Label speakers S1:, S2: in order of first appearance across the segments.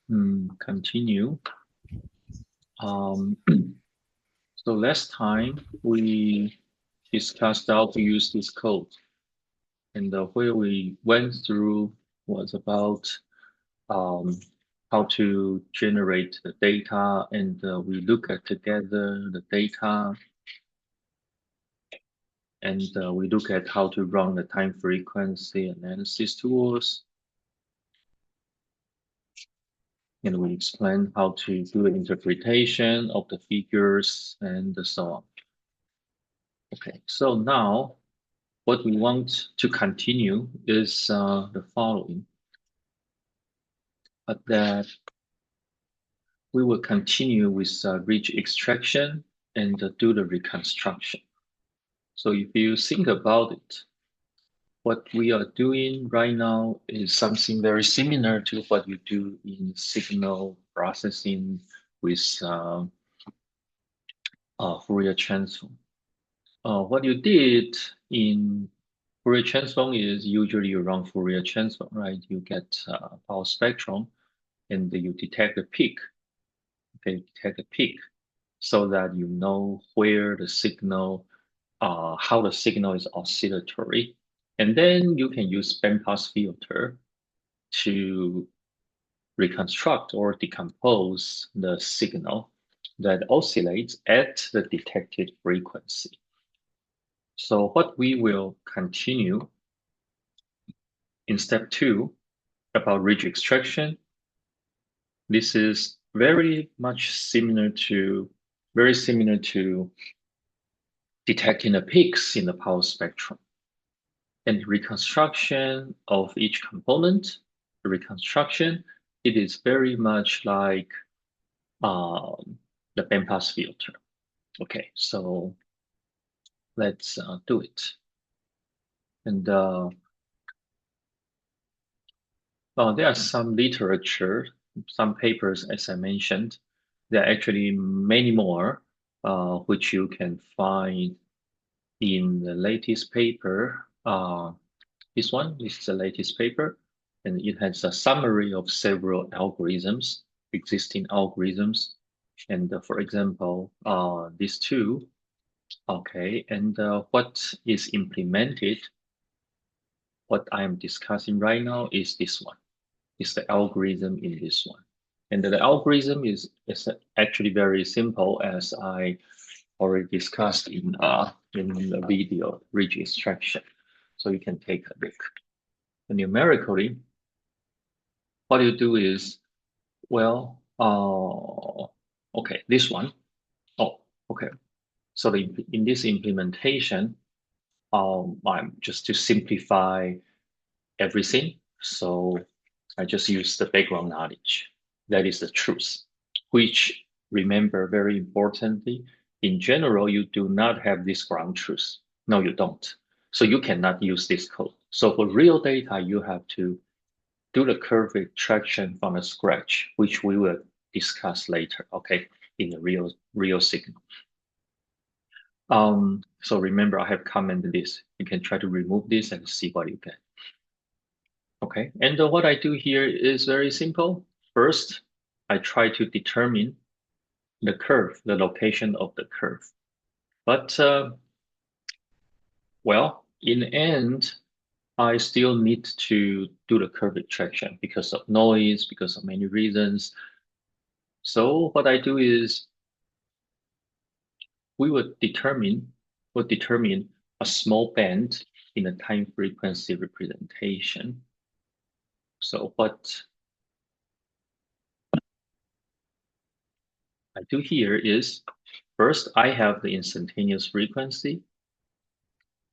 S1: Continue. So last time we discussed how to use this code, and where we went through was about how to generate the data, and we look at together the data, and we look at how to run the time frequency analysis tools, and we explain how to do the interpretation of the figures and so on. Okay, so now what we want to continue is the following, but that we will continue with ridge extraction and do the reconstruction. So if you think about it, what we are doing right now is something very similar to what you do in signal processing with Fourier transform. What you did in Fourier transform is usually you run Fourier transform, right? You get power spectrum and you detect a peak. Okay, detect a peak so that you know where the signal, how the signal is oscillatory. And then you can use bandpass filter to reconstruct or decompose the signal that oscillates at the detected frequency. So what we will continue in step 2 about ridge extraction, this is very similar to detecting the peaks in the power spectrum. And reconstruction of each component, the reconstruction, it is very much like the bandpass filter. Okay, so let's do it. And there are some literature, some papers, as I mentioned. There are actually many more, which you can find in the latest paper. This one is the latest paper, and it has a summary of several algorithms, existing algorithms. And for example, these two, okay, and what is implemented, what I am discussing right now is this one, is the algorithm in this one. And the algorithm is actually very simple, as I already discussed in the video, ridge extraction. So you can take a look. And numerically, what you do is, well, okay, this one. Oh, okay. So in this implementation, I'm just to simplify everything. So I just use the background knowledge. That is the truth, which, remember, very importantly, in general, you do not have this ground truth. No, you don't. So you cannot use this code. So for real data, you have to do the curve extraction from scratch, which we will discuss later, okay, in the real signal. So remember, I have commented this. You can try to remove this and see what you get. Okay, and what I do here is very simple. First, I try to determine the curve, the location of the curve. But, well, in the end, I still need to do the curve extraction because of noise, because of many reasons. So what I do is we would determine a small band in a time frequency representation. So what I do here is, first I have the instantaneous frequency.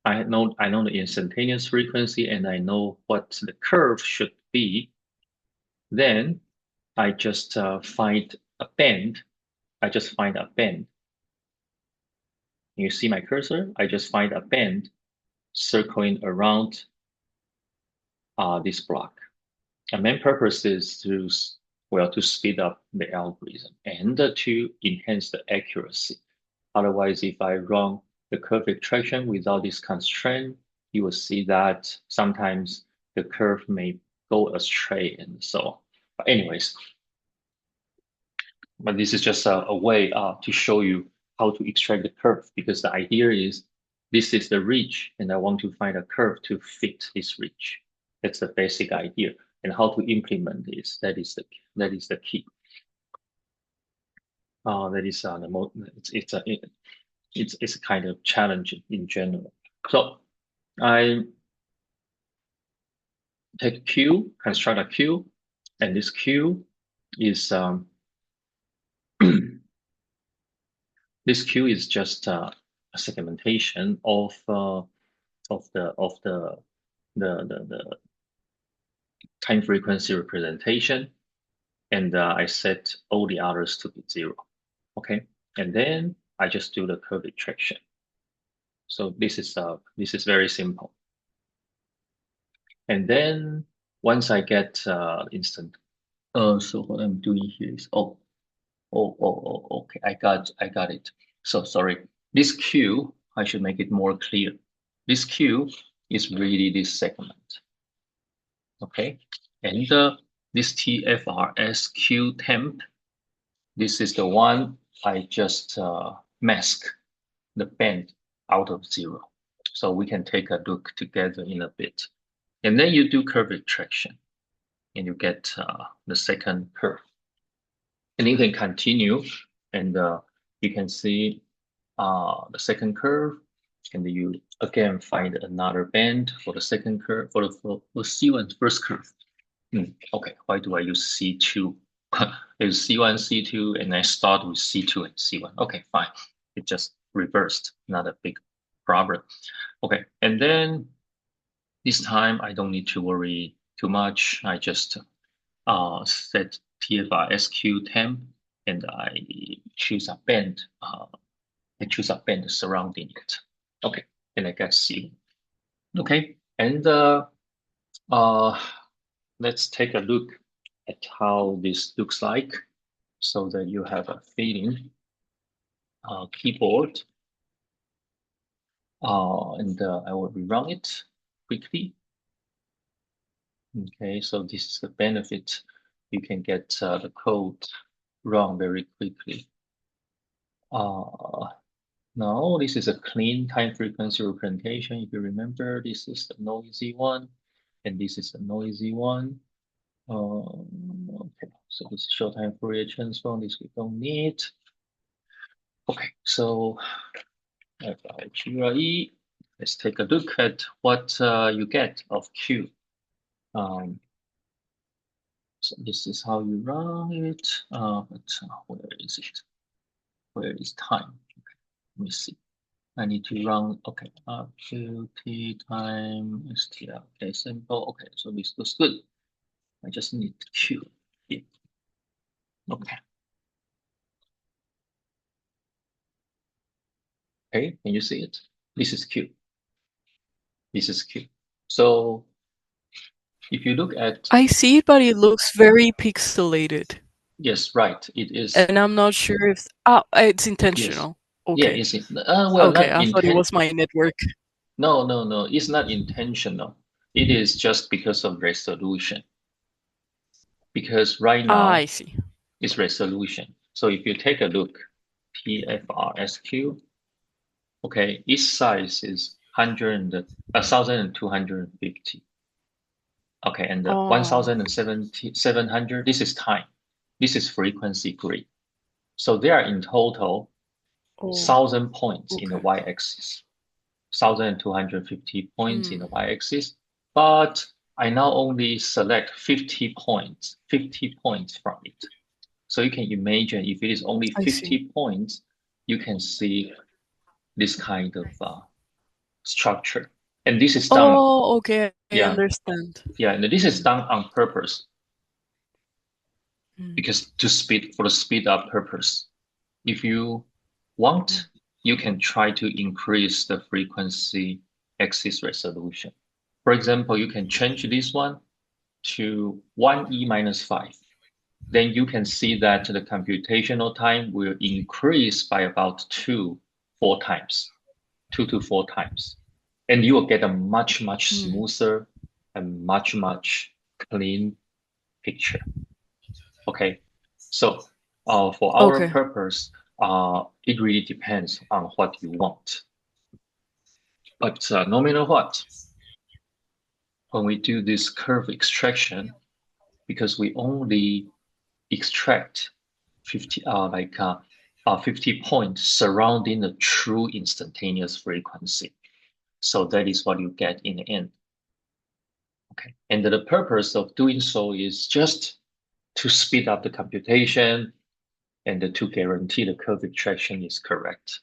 S1: I know the instantaneous frequency and I know what the curve should be. Then I just find a band. I just find a band. You see my cursor? I just find a band circling around this block. The main purpose is to speed up the algorithm and to enhance the accuracy. Otherwise, if I run the curve extraction without this constraint, you will see that sometimes the curve may go astray and so on. But anyways, But this is just a way to show you how to extract the curve, because the idea is this is the ridge, and I want to find a curve to fit this ridge. That's the basic idea, and how to implement this. That is the key. That is the most. It's kind of challenging in general. So I take a Q, construct a Q, and this Q is this Q is just a segmentation of the time frequency representation, and I set all the others to be 0. Okay, and then I just do the curve extraction. So this is very simple. And then once I get instant, so what I'm doing here is okay, I got it. So sorry, this Q, I should make it more clear. This Q is really this segment. Okay, and this TFRS Q temp, this is the one I just mask the band out of 0. So we can take a look together in a bit. And then you do curve extraction, and you get the second curve. And you can continue, and you can see the second curve, and you again find another band for the second curve, for C1 first curve. Okay, why do I use C2? There's C1, C2, and I start with C2 and C1. Okay, fine. It just reversed, not a big problem. Okay, and then this time I don't need to worry too much. I just set TFRSQ temp, and I choose a band. I choose a band surrounding it. Okay, and I get C. Okay, and let's take a look at how this looks like, so that you have a feeling. Keyboard, and I will rerun it quickly. Okay, so this is the benefit. You can get the code run very quickly. Now this is a clean time frequency representation. If you remember, this is the noisy one, and this is the noisy one. Okay, so this is short time Fourier transform. This we don't need. Okay, so FIGRE, let's take a look at what you get of Q. So this is how you run it, but where is it? Where is time? Okay, let me see. I need to run, okay, Q, time, STR, okay, simple, okay, so this looks good. I just need Q here. Okay. Okay, can you see it? This is Q. This is Q. So if you look at...
S2: I see it, but it looks very pixelated.
S1: Yes, right, it is.
S2: And I'm not sure if... it's intentional.
S1: Yes.
S2: Okay.
S1: Yeah, it's well,
S2: okay,
S1: not
S2: I thought it was my network.
S1: No, it's not intentional. It is just because of resolution. Because right now,
S2: I see.
S1: It's resolution. So if you take a look, TFRSQ, okay, its size is 1,250. Okay, and 1,700, this is time. This is frequency grid. So there are in total 1,000 points in the y-axis, 1,250 points in the y-axis. But I now only select 50 points from it. So you can imagine if it is only 50 points, you can see this kind of structure. And this is done.
S2: Oh, okay, I understand.
S1: Yeah, and this is done on purpose. Because for the speed up purpose. If you want, you can try to increase the frequency axis resolution. For example, you can change this one to 1e minus 5. Then you can see that the computational time will increase by about 2 to 4 times. And you will get a much smoother and much clean picture. Okay, so For our purpose, it really depends on what you want. But no matter what, when we do this curve extraction, because we only extract 50 50 points surrounding the true instantaneous frequency. So that is what you get in the end. Okay, and the purpose of doing so is just to speed up the computation and to guarantee the curve extraction is correct.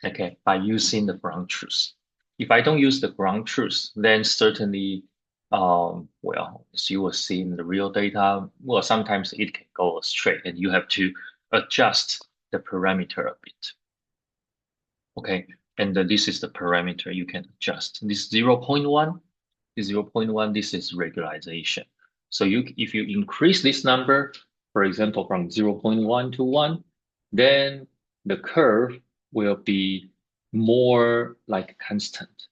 S1: Okay, by using the ground truth. If I don't use the ground truth, then certainly, well, as you will see in the real data, well, sometimes it can go astray and you have to adjust the parameter a bit. Okay, and this is the parameter you can adjust. This 0.1, this 0.1, this is regularization. So if you increase this number, for example, from 0.1 to 1, then the curve will be more like constant.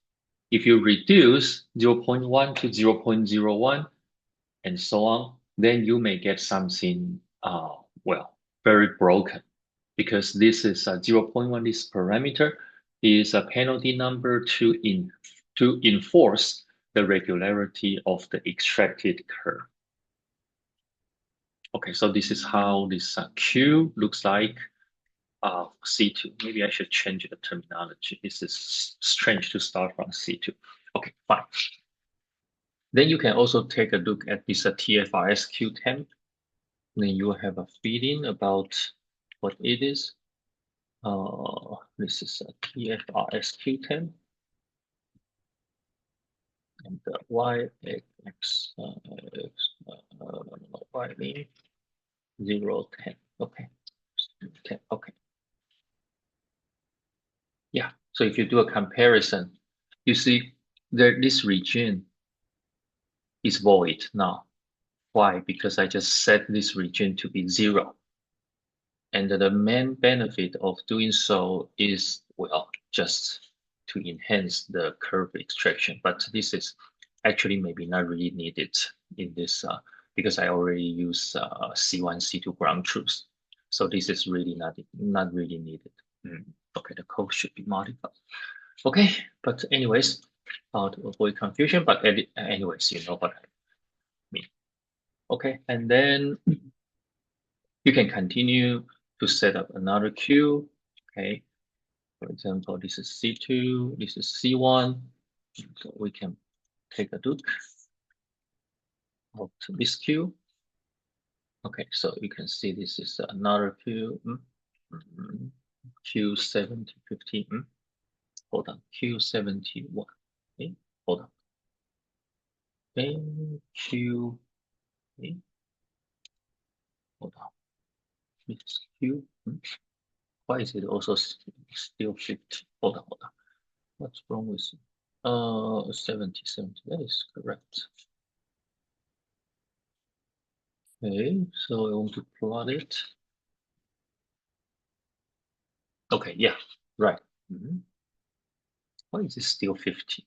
S1: If you reduce 0.1 to 0.01 and so on, then you may get something, well, very broken because this is a 0.1, this parameter is a penalty number to enforce the regularity of the extracted curve. Okay, so this is how this Q looks like. C2. Maybe I should change the terminology. This is strange to start from C2. Okay, fine. Then you can also take a look at this TFRs Q10. Then you will have a feeling about what it is. This is a TFRs Q10. And the y x y mean 0, 10. Okay. 10. Okay. Yeah. So if you do a comparison, you see this region is void now. Why? Because I just set this region to be 0. And the main benefit of doing so is, well, just to enhance the curve extraction. But this is actually maybe not really needed in this because I already use C1, C2 ground truth. So this is really not really needed. Okay, the code should be modified. Okay, but anyways, to avoid confusion, but anyways, you know what I mean. Okay, and then you can continue to set up another queue. Okay, for example, this is C2, this is C1. So we can take a look of this queue. Okay, so you can see this is another queue. Q7015. Hold on, Q71. Okay, hold on. Then Q. Okay, hold on. This Q. Why is it also still 50? Hold on. What's wrong with it? 70, that is correct. Okay, so I want to plot it. Okay, yeah, right. Why is it still 50?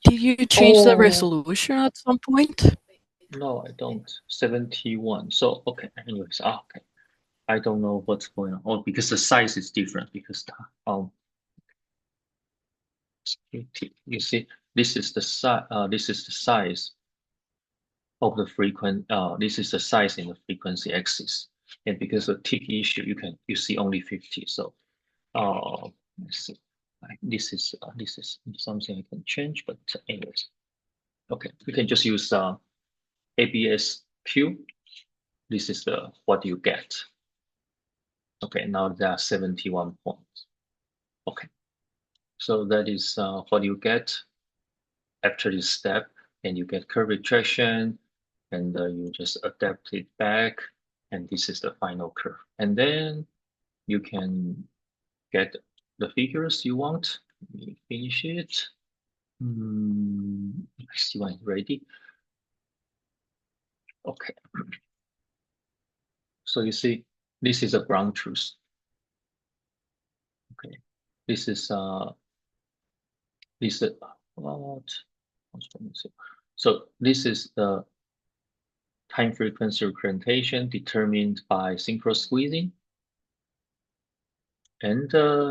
S2: Did you change the resolution at some point?
S1: No, I don't. 71. So, okay, anyways, okay. I don't know what's going on. Oh, because the size is different. Because you see, this is the size. This is the size of the frequency. This is the size in the frequency axis, and because of tick issue, you see only 50. So, let's see. This is something I can change, but anyways, okay, we can just use ABSQ. This is what you get. Okay, now there are 71 points. Okay, so that is what you get after this step, and you get curve retraction, and you just adapt it back, and this is the final curve. And then you can get the figures you want. Let me finish it. C1 ready. Okay. So you see, this is a ground truth. Okay. This is what? So this is the time frequency representation determined by synchrosqueezing. And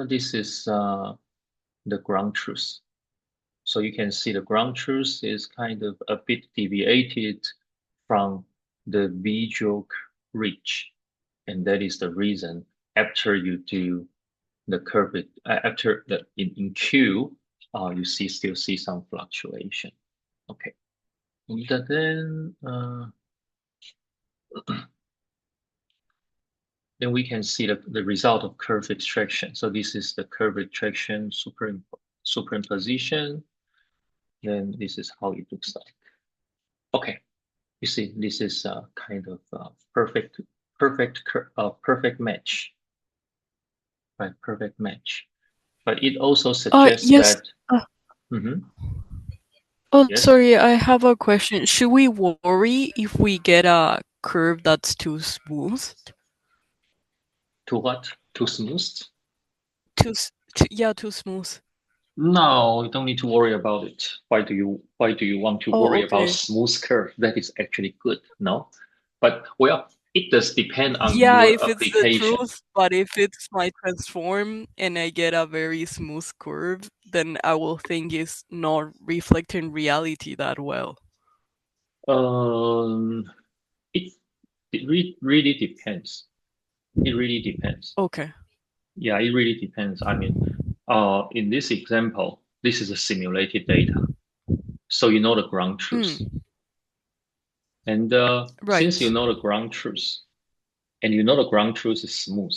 S1: this is the ground truth. So you can see the ground truth is kind of a bit deviated from the visual reach. And that is the reason after you do the curve, after the in Q, you still see some fluctuation. Okay. And then we can see the result of curve extraction. So this is the curve extraction superimposition. Then this is how it looks like. Okay, you see, this is a kind of perfect match, right? Perfect match. But it also suggests
S2: Yes.
S1: that. Mhm,
S2: Oh,
S1: yes.
S2: sorry, I have a question. Should we worry if we get a curve that's too smooth?
S1: To what? Too smooth?
S2: Yeah, too smooth.
S1: No, you don't need to worry about it. Why do you want to
S2: Oh,
S1: worry about
S2: okay.
S1: smooth curve? That is actually good, no? But well, it does depend on
S2: Yeah,
S1: your
S2: if it's the
S1: application.
S2: truth, but if it's my transform and I get a very smooth curve, then I will think it's not reflecting reality that well.
S1: Um, it really depends. It really depends.
S2: Okay.
S1: Yeah, it really depends. I mean, in this example, this is a simulated data, so you know the ground truth.
S2: Mm,
S1: And since you
S2: right.
S1: know the ground truth, and you know the ground truth is smooth,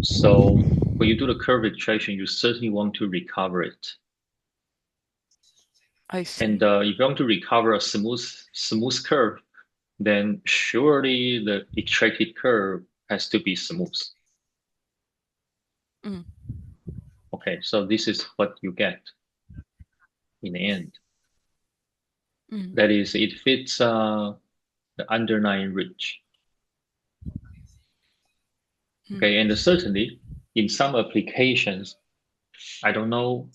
S1: so when you do the curve extraction, you certainly want to recover it.
S2: I see.
S1: And if you want to recover a smooth curve, then surely the extracted curve has to be smooth.
S2: Mm,
S1: Okay, so this is what you get in the end.
S2: mm,
S1: That is, it fits the underlying ridge.
S2: mm.
S1: Okay, and certainly in some applications, I don't know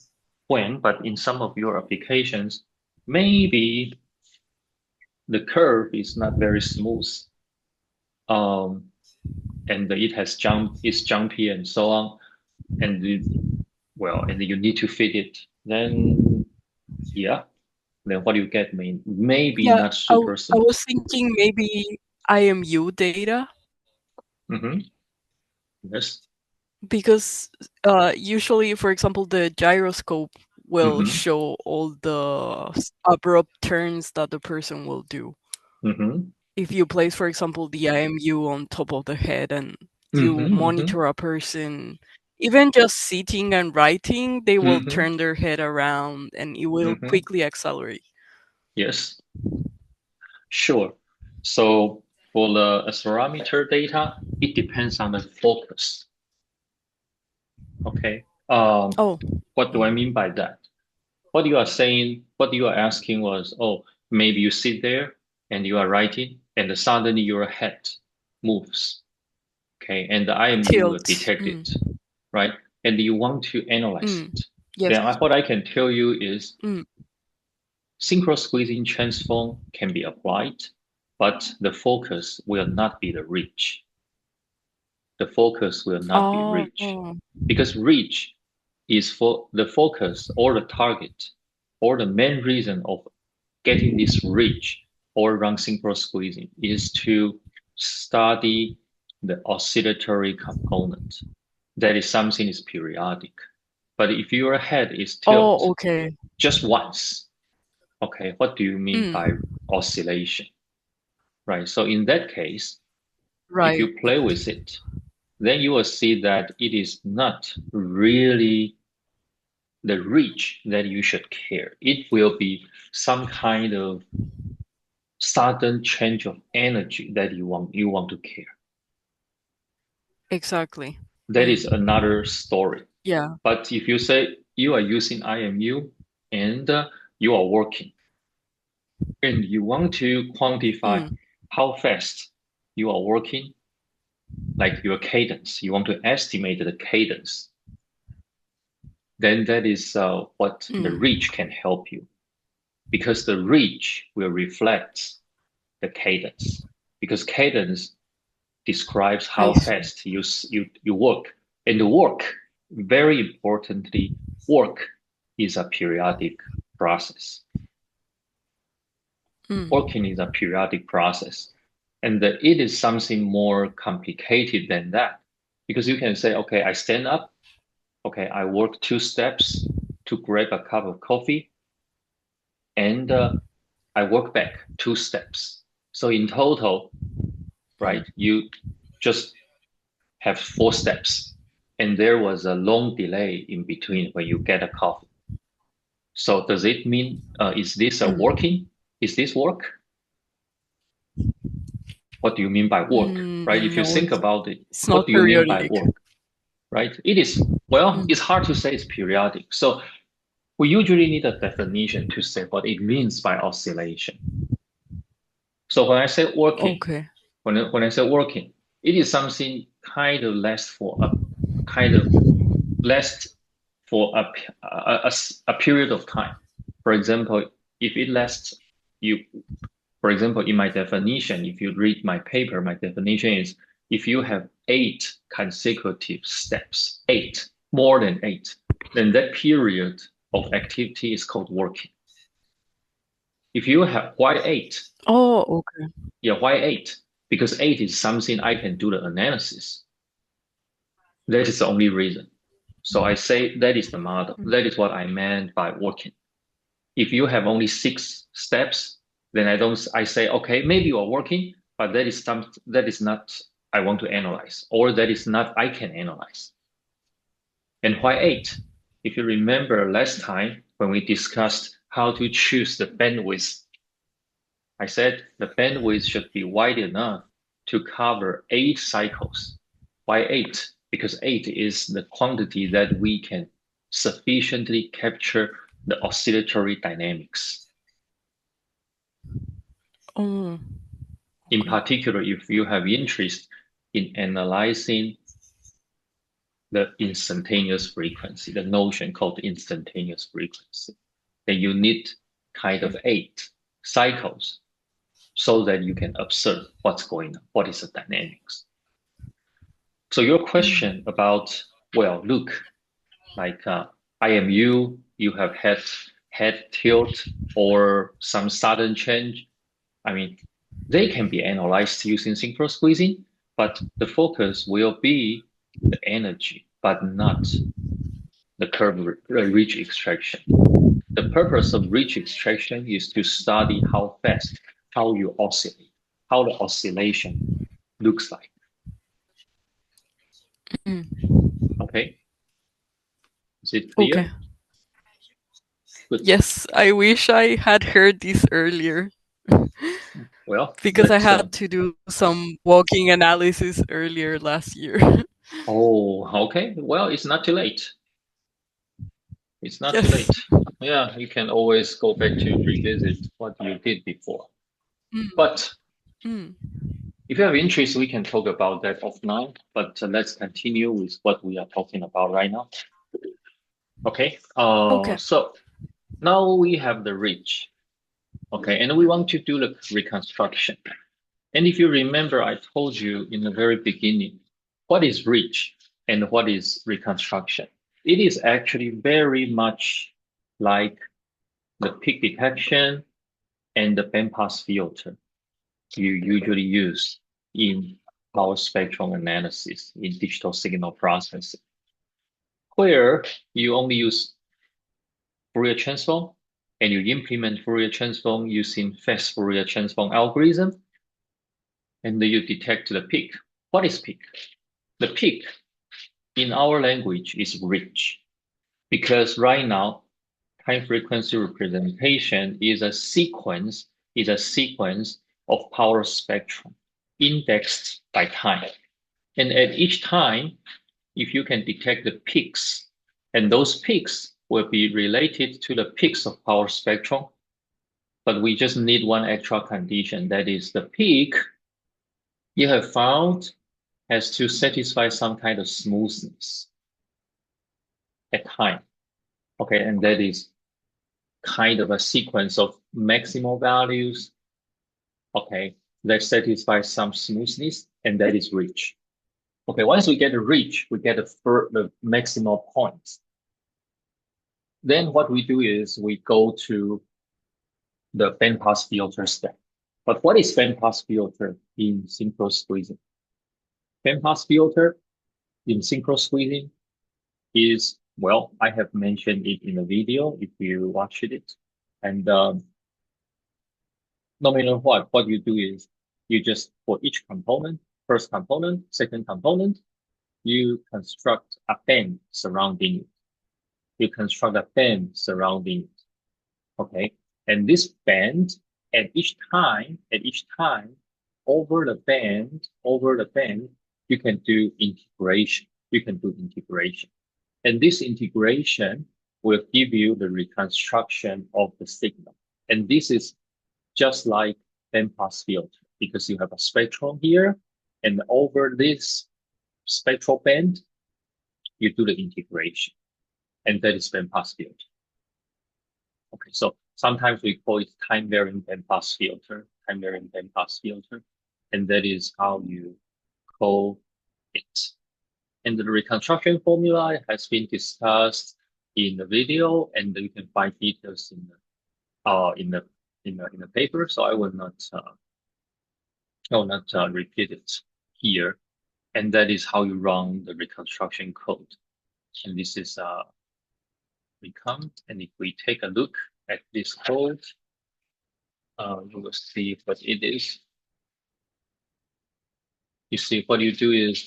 S1: when, but in some of your applications, maybe the curve is not very smooth. Um, and it's jumpy and so on. And and you need to fit it. Then yeah, then what you get maybe
S2: Yeah,
S1: not
S2: I
S1: super smooth.
S2: was thinking maybe IMU data
S1: Mm-hmm. Yes.
S2: because usually, for example, the gyroscope will
S1: Mm-hmm.
S2: show all the abrupt turns that the person will do.
S1: Mm-hmm.
S2: If you place, for example, the IMU on top of the head and you
S1: Mm-hmm.
S2: monitor a person, even just sitting and writing, they will
S1: Mm-hmm.
S2: turn their head around and it will
S1: Mm-hmm.
S2: quickly accelerate.
S1: Yes. Sure. So for the accelerometer data, it depends on the focus. Okay.
S2: Oh,
S1: What do I
S2: mm,
S1: mean by that? What you are asking was, oh, maybe you sit there and you are writing, and suddenly your head moves. Okay, and the IMU will
S2: tilt.
S1: detect it, right? And you want to analyze
S2: Mm,
S1: it.
S2: yes.
S1: Then what I can tell you is
S2: Mm,
S1: synchrosqueezing transform can be applied, but the focus will not be the reach. The focus will not be reach,
S2: oh,
S1: because reach is for the focus or the target or the main reason of getting this reach or run synchrosqueezing is to study the oscillatory component. That is something is periodic. But if your head is tilted
S2: okay.
S1: just once, okay, what do you mean by
S2: Mm,
S1: oscillation? Right. So in that case, if
S2: right.
S1: you play with it, then you will see that it is not really the reach that you should care. It will be some kind of sudden change of energy that you want to care.
S2: Exactly.
S1: That is
S2: Mm,
S1: another story.
S2: yeah.
S1: But if you say you are using IMU and you are working and you want to quantify
S2: Mm,
S1: how fast you are working, like your cadence, you want to estimate the cadence, then that is what the
S2: mm,
S1: reach can help you. because the ridge will reflect the cadence, because cadence describes
S2: I
S1: how
S2: see.
S1: fast you work. And the work, very importantly, work is a periodic process. Working is a periodic process. And it is something more complicated than that. Because you can say, okay, I stand up, okay, I work 2 steps to grab a cup of coffee, and I work back 2 steps. So in total, right, you just have 4 steps. And there was a long delay in between when you get a coffee. So does it mean, is this a working? Is this work? What do you mean by work, right? If you
S2: No,
S1: think about it,
S2: it's
S1: what
S2: not
S1: do you mean by
S2: periodic.
S1: work, right? It is, well, it's hard to say it's periodic. So we usually need a definition to say what it means by oscillation. So when I say working,
S2: Okay.
S1: when I say working, it is something kind of lasts for a kind of lasts for a period of time. For example, if it lasts, you, for example, in my definition, if you read my paper, my definition is if you have 8 consecutive steps, more than 8, then that period of activity is called working. If you have why 8?
S2: Oh, okay.
S1: Yeah, why 8? Because 8 is something I can do the analysis. That is the only reason. So I say that is the model. That is what I meant by working. If you have only 6 steps, then I say, okay, maybe you are working, but that is not I want to analyze, or that is not I can analyze. And why 8? If you remember last time when we discussed how to choose the bandwidth, I said the bandwidth should be wide enough to cover 8 cycles. Why 8? Because 8 is the quantity that we can sufficiently capture the oscillatory dynamics.
S2: Oh,
S1: In
S2: okay.
S1: particular, if you have interest in analyzing the instantaneous frequency, the notion called instantaneous frequency, then you need kind of 8 cycles so that you can observe what's going on, what is the dynamics. So your question about, well, look, like I am you have head tilt or some sudden change. I mean, they can be analyzed using synchrosqueezing, but the focus will be the energy, but not the curve ridge extraction. The purpose of ridge extraction is to study how fast, how you oscillate, how the oscillation looks like. Okay, is it
S2: Okay.
S1: clear? Good.
S2: Yes, I wish I had heard this earlier
S1: Well,
S2: because I
S1: let's.
S2: had to do some walking analysis earlier last year.
S1: Oh, okay. Well, it's not too late. It's not too
S2: Yes.
S1: late. Yeah, you can always go back to revisit what you did before. But
S2: Mm.
S1: if you have interest, we can talk about that offline. But let's continue with what we are talking about right now. Okay.
S2: Okay.
S1: So now we have the ridge. Okay, and we want to do the reconstruction. And if you remember, I told you in the very beginning, what is ridge and what is reconstruction? It is actually very much like the peak detection and the bandpass filter you usually use in power spectrum analysis in digital signal processing, where you only use Fourier transform and you implement Fourier transform using fast Fourier transform algorithm, and then you detect the peak. What is peak? The peak in our language is ridge, because right now time frequency representation is a sequence of power spectrum indexed by time. And at each time, if you can detect the peaks, and those peaks will be related to the peaks of power spectrum, but we just need one extra condition, that is the peak you have found has to satisfy some kind of smoothness at time. Okay, and that is kind of a sequence of maximal values, okay, that satisfy some smoothness, and that is reach. Okay, once we get a reach, we get the maximal points. Then what we do is we go to the bandpass filter step. But what is bandpass filter in Synchrosqueezing? Bandpass filter in Synchrosqueezing is, well, I have mentioned it in the video if you watched it. And no matter what you do is you just, for each component, first component, second component, you construct a band surrounding it. You construct a band surrounding it. Okay. And this band at each time, over the band, you can do integration. And this integration will give you the reconstruction of the signal. And this is just like bandpass filter because you have a spectrum here, and over this spectral band, you do the integration, and that is bandpass filter. Okay, so sometimes we call it time-varying bandpass filter, and that is how you call it. And the reconstruction formula has been discussed in the video, and you can find details in the paper. So I will not repeat it here. And that is how you run the reconstruction code. And this is recon. And if we take a look at this code, you will see what it is. You see what you do is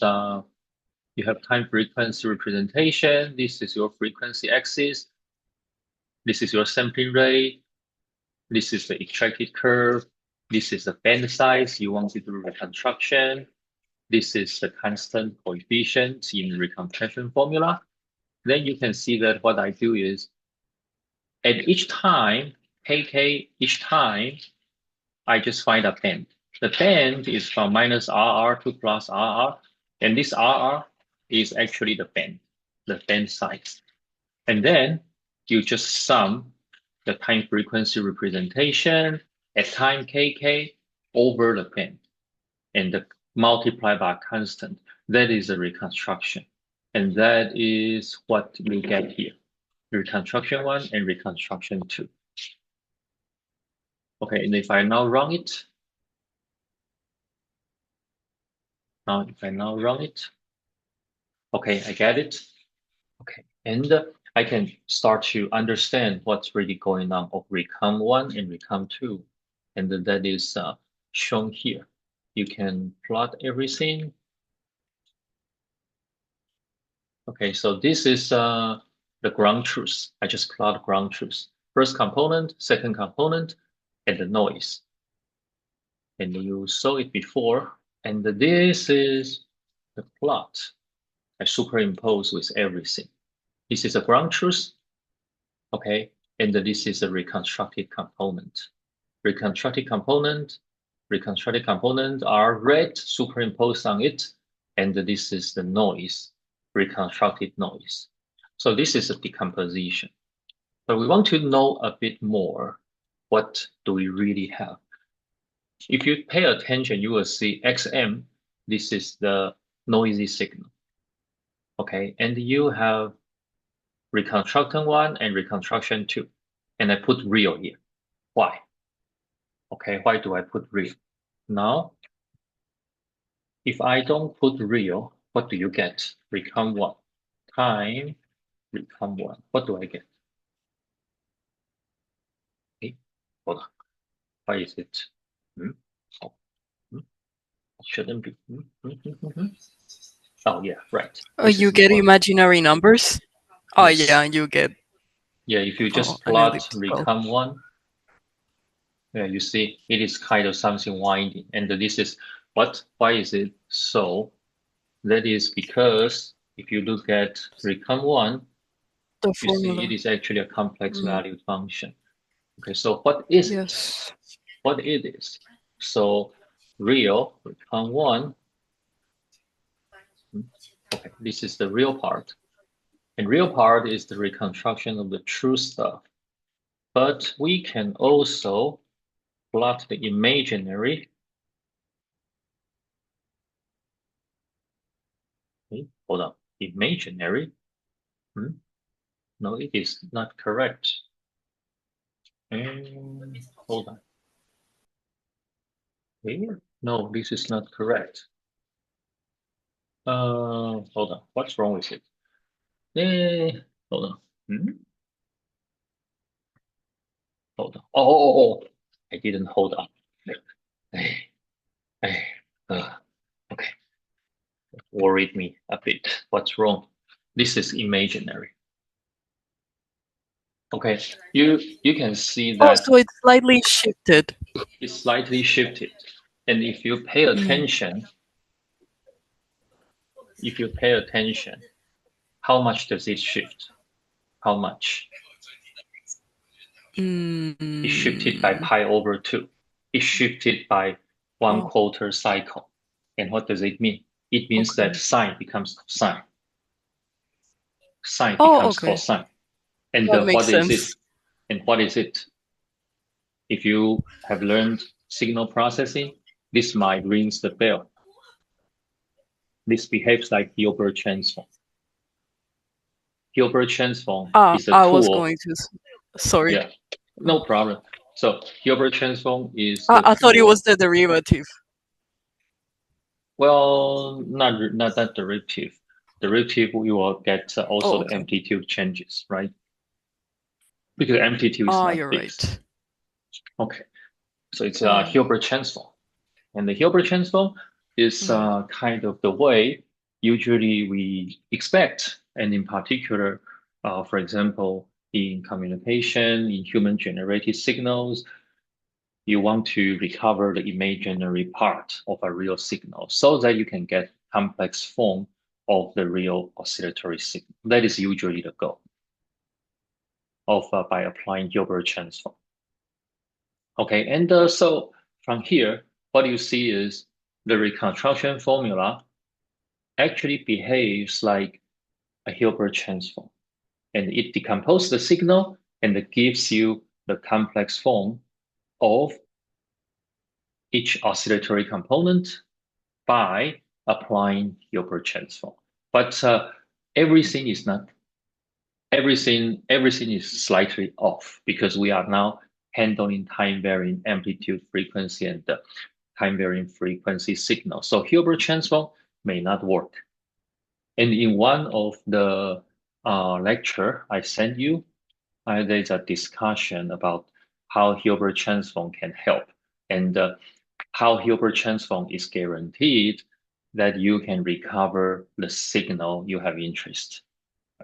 S1: you have time frequency representation. This is your frequency axis. This is your sampling rate. This is the extracted curve. This is the band size you want to do reconstruction. This is the constant coefficient in reconstruction formula. Then you can see that what I do is at each time, kk, each time, I just find a band. The band is from minus RR to plus RR, and this RR is actually the band size. And then you just sum the time frequency representation at time kk over the band and multiply by a constant. That is a reconstruction. And that is what you get here. Reconstruction 1 and reconstruction 2. Okay, and if I now run it, okay, I get it. Okay, and I can start to understand what's really going on of recon 1 and recon 2. And that is shown here. You can plot everything. Okay, so this is the ground truth. I just plot ground truth. First component, second component, and the noise. And you saw it before. And this is the plot I superimpose with everything. This is a ground truth. Okay, and this is a reconstructed component. Reconstructed component are red superimposed on it, and this is the noise, reconstructed noise. So this is a decomposition. But we want to know a bit more. What do we really have? If you pay attention, you will see XM. This is the noisy signal. Okay, and you have reconstruction 1 and reconstruction 2. And I put real here. Why? Okay, why do I put real? Now, if I don't put real, what do you get? Recon 1 time recon 1. What do I get? Okay, hold on. Why is it? Oh, it shouldn't be. Oh, yeah, right.
S2: Oh, you get imaginary numbers? Oh,
S1: yes.
S2: yeah, you get.
S1: Yeah, if you just plot recon 1, yeah, you see it is kind of something winding. And this is what? Why is it so? That is because if you look at recon 1, you see it is actually a complex valued function. Okay, so what is it? What it is? So real recon 1. Okay, this is the real part. And real part is the reconstruction of the true stuff. But we can also plot the imaginary. Hold on, imaginary. No, it is not correct. Hold on. No, this is not correct. Hold on. What's wrong with it? Hold on. Hold on. Oh, I didn't hold on. Okay. Worried me a bit. What's wrong? This is imaginary. Okay, you can see
S2: Oh,
S1: that
S2: so it's slightly shifted.
S1: it's slightly shifted. And if you pay attention, how much does it shift? How much? It shifted by pi over 2. It shifted by 1/4 cycle. And what does it mean? It means that sine becomes cosine. Sine becomes cosine. And
S2: That makes
S1: what is it?
S2: sense.
S1: And what is it? If you have learned signal processing, this might rings the bell. This behaves like Hilbert transform. Hilbert transform is a
S2: I
S1: tool.
S2: was going to. Sorry.
S1: Yeah, no problem. So Hilbert transform is.
S2: I thought it was the derivative.
S1: Well, not that derivative. Derivative, we will get also the
S2: Okay.
S1: amplitude changes, right? Because amplitude is not
S2: You're
S1: fixed.
S2: right.
S1: Okay, so it's a Hilbert transform, and the Hilbert transform is kind of the way usually we expect, and in particular, for example, in communication, in human-generated signals, you want to recover the imaginary part of a real signal so that you can get complex form of the real oscillatory signal. That is usually the goal of by applying Hilbert transform. Okay, and so from here, what you see is the reconstruction formula actually behaves like a Hilbert transform, and it decomposes the signal and it gives you the complex form of each oscillatory component by applying Hilbert transform. But everything is not everything is slightly off because we are now handling time varying amplitude frequency and the time varying frequency signal. So Hilbert transform may not work. And in one of the lecture I sent you, there's a discussion about how Hilbert transform can help and how Hilbert transform is guaranteed that you can recover the signal you have interest,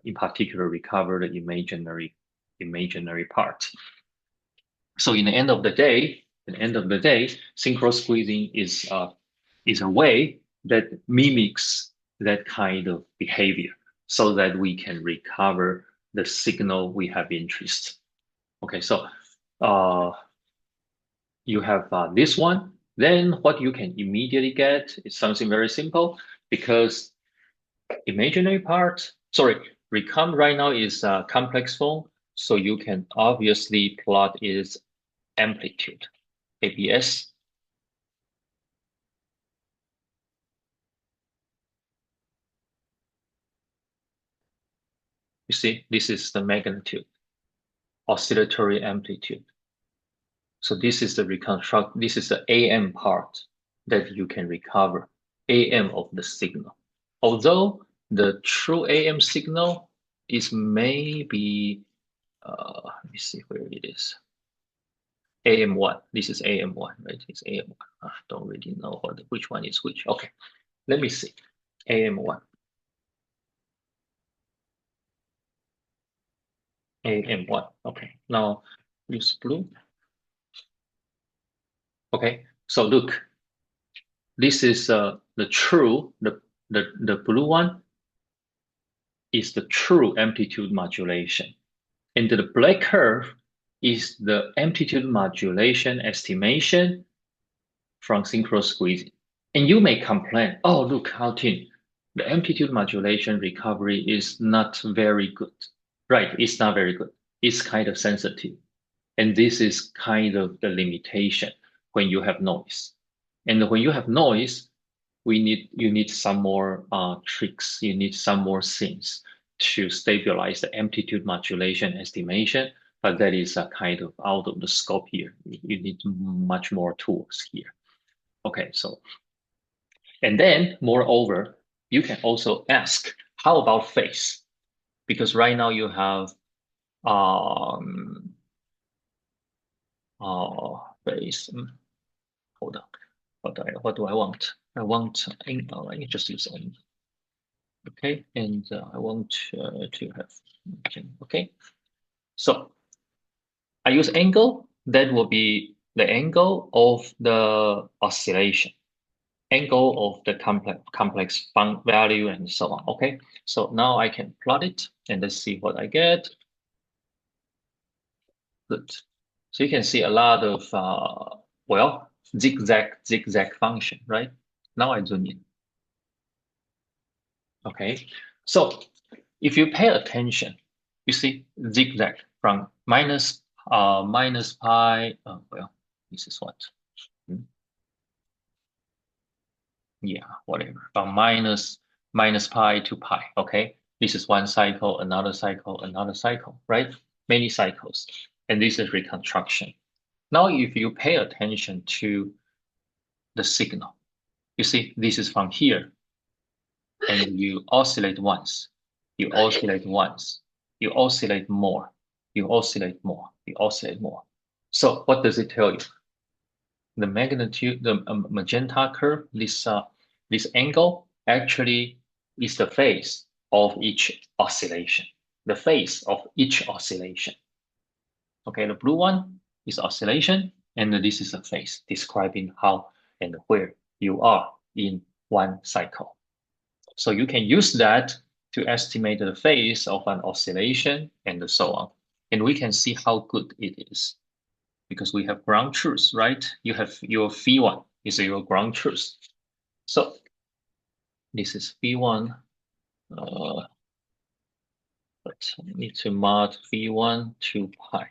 S1: in particular, recover the imaginary part. So in the end of the day, synchro-squeezing is a way that mimics that kind of behavior so that we can recover the signal we have interest. Okay, so you have this one. Then what you can immediately get is something very simple because imaginary part, recount right now is a complex form, so you can obviously plot its amplitude, ABS. You see, this is the magnitude, oscillatory amplitude. So this is the reconstruct, this is the AM part that you can recover, AM of the signal. Although the true AM signal is maybe, let me see where it is. AM1, this is AM1, right? It's AM1. I don't really know which one is which. Okay, let me see. AM1. AM1. Okay, now use blue. Okay, so look, this is the true, the blue one is the true amplitude modulation. And the black curve is the amplitude modulation estimation from synchro-squeezing. And you may complain, oh, look, Altin, the amplitude modulation recovery is not very good. Right, it's not very good. It's kind of sensitive. And this is kind of the limitation when you have noise. And when you have noise, you need some more tricks. You need some more things to stabilize the amplitude modulation estimation. But that is kind of out of the scope here. You need much more tools here. Okay, so and then moreover, you can also ask, how about phase? Because right now you have um phase. Hold on. What do I want? I want let me just use angle. Okay, and I want to have okay. So I use angle. That will be the angle of the oscillation, angle of the complex value, and so on. Okay, so now I can plot it, and let's see what I get. Good. So you can see a lot of well, zigzag function, right? Now I zoom in. Okay, so if you pay attention, you see zigzag from minus pi. Well, this is what? Hmm, yeah, whatever. From minus pi to pi. Okay, this is one cycle, another cycle, another cycle, right? Many cycles, and this is reconstruction. Now, if you pay attention to the signal, you see this is from here, and you oscillate once, you oscillate once, you oscillate more, you oscillate more, you oscillate more. So what does it tell you? The magnitude, the magenta curve, this angle actually is the phase of each oscillation, the phase of each oscillation. Okay, the blue one is oscillation, and this is a phase describing how and where you are in one cycle. So you can use that to estimate the phase of an oscillation and so on. And we can see how good it is because we have ground truth, right? You have your phi1 is your ground truth. So this is phi1. But I need to mod phi1 to pi.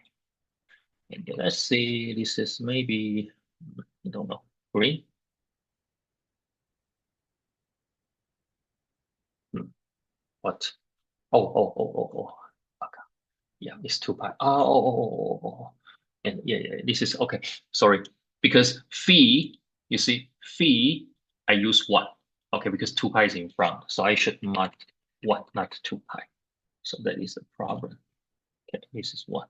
S1: And let's see, this is maybe, I don't know, green. What? Oh. Okay. Yeah, it's 2 pi. And yeah, this is okay. Sorry, because phi, you see, phi, I use 1. Okay, because 2 pi is in front, so I should mark 1, not 2 pi. So that is the problem. Okay, this is 1.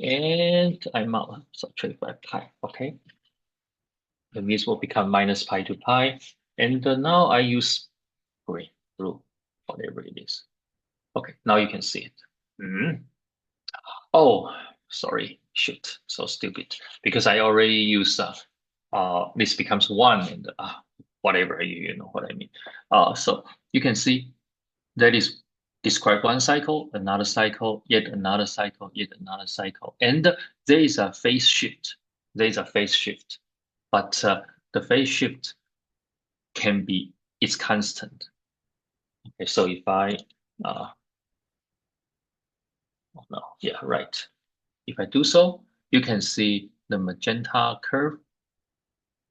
S1: And I mark subtract by pi. Okay, and this will become minus pi to pi. And now I use green, blue, whatever it is. Okay, now you can see it. Oh, sorry, shoot, so stupid. Because I already use this becomes 1 and whatever, you know what I mean. So you can see that is describe one cycle, another cycle, yet another cycle, yet another cycle. And there is a phase shift. There is a phase shift. But the phase shift can be, it's constant. Okay, so if I, oh no, yeah, right. If I do so, you can see the magenta curve,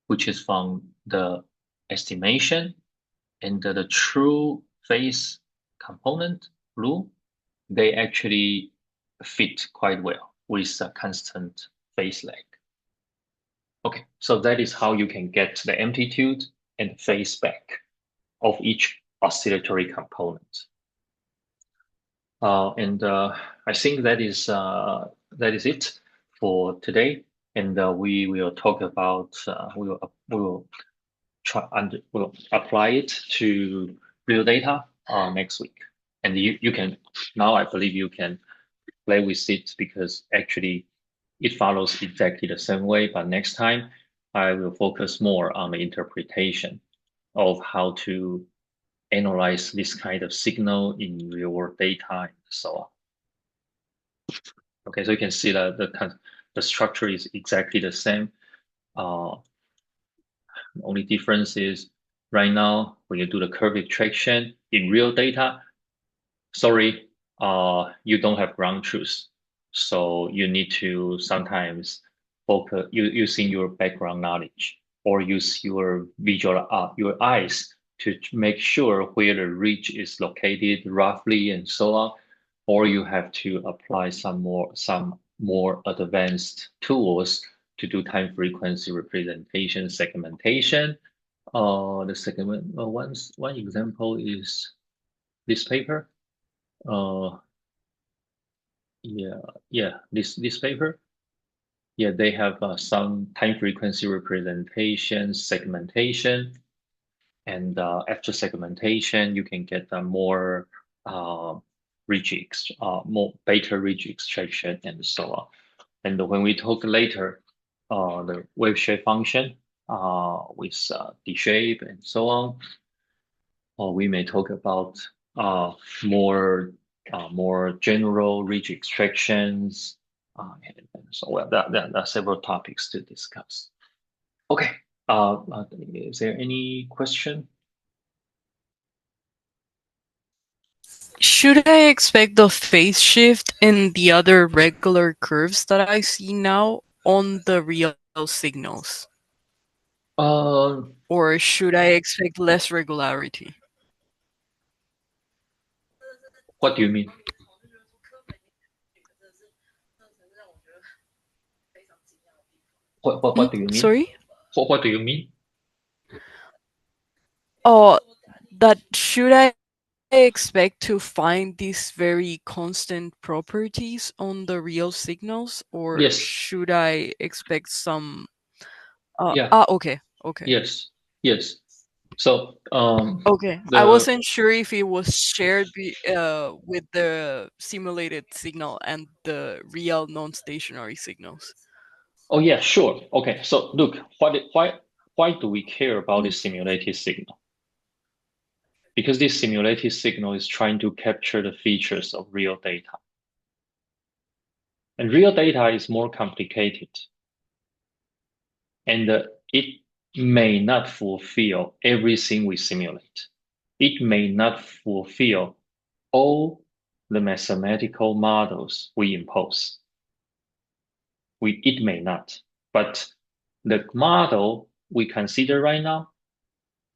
S1: which is from the estimation, and the true phase component, blue, they actually fit quite well with a constant phase lag. Okay, so that is how you can get the amplitude and phase back of each oscillatory component. And I think that is it for today. And we will talk about we'll apply it to real data next week. And you can now I believe you can play with it because actually it follows exactly the same way. But next time I will focus more on the interpretation of how to analyze this kind of signal in real world data and so on. Okay, so you can see that the structure is exactly the same. The only difference is right now when you do the curve extraction in real data, sorry, you don't have ground truth. So you need to sometimes focus using your background knowledge or use your visual your eyes to make sure where the ridge is located roughly and so on. Or you have to apply some more advanced tools to do time frequency representation segmentation. The segment one example is this paper. Uh, yeah, yeah, this paper. Yeah, they have some time frequency representation, segmentation, and after segmentation, you can get uh, more beta ridge extraction, and so on. And when we talk later, the wave shape function with the shape and so on, or we may talk about uh, more more general ridge extractions, and so well, that are several topics to discuss. Okay, is there any question?
S2: Should I expect the phase shift in the other regular curves that I see now on the real signals?
S1: Uh,
S2: Or should I expect less regularity?
S1: what do you mean? What do you mean?
S2: Sorry?
S1: What do you mean?
S2: Oh, that should I expect to find these very constant properties on the real signals, or
S1: Yes,
S2: should I expect some
S1: yeah,
S2: okay, okay.
S1: yes, yes. So
S2: Okay, I
S1: the
S2: wasn't sure if it was shared with the simulated signal and the real non-stationary signals.
S1: oh yeah, sure. Okay, so look, why do we care about
S2: Mm,
S1: this simulated signal? Because this simulated signal is trying to capture the features of real data. And real data is more complicated, and it may not fulfill everything we simulate. It may not fulfill all the mathematical models we impose. It may not, but the model we consider right now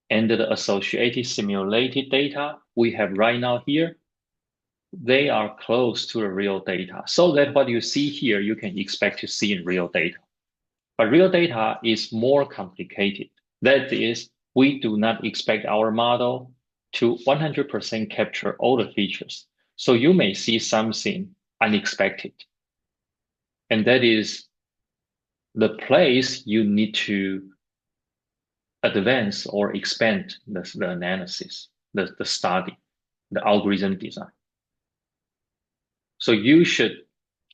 S1: and the associated simulated data we have right now here, they are close to the real data. So that what you see here, you can expect to see in real data. But real data is more complicated. That is, we do not expect our model to 100% capture all the features. So you may see something unexpected. And that is the place you need to advance or expand the analysis, the study, the algorithm design. So you should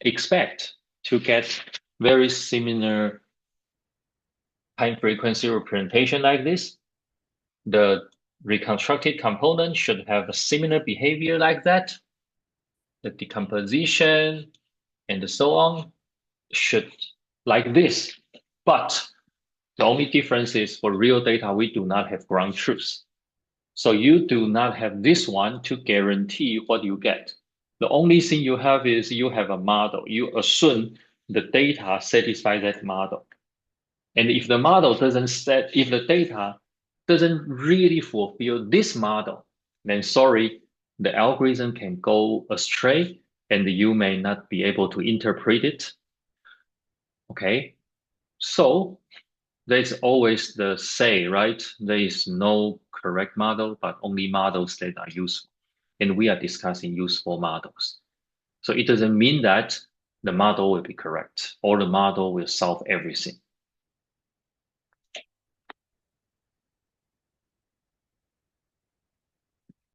S1: expect to get very similar time frequency representation like this. The reconstructed component should have a similar behavior like that. The decomposition and so on should like this. But the only difference is for real data, we do not have ground truth. So you do not have this one to guarantee what you get. The only thing you have is you have a model. You assume the data satisfy that model. And if the model doesn't set, if the data doesn't really fulfill this model, then sorry, the algorithm can go astray and you may not be able to interpret it. Okay. So there's always the say, right? There is no correct model, but only models that are useful. And we are discussing useful models. So it doesn't mean that the model will be correct or the model will solve everything.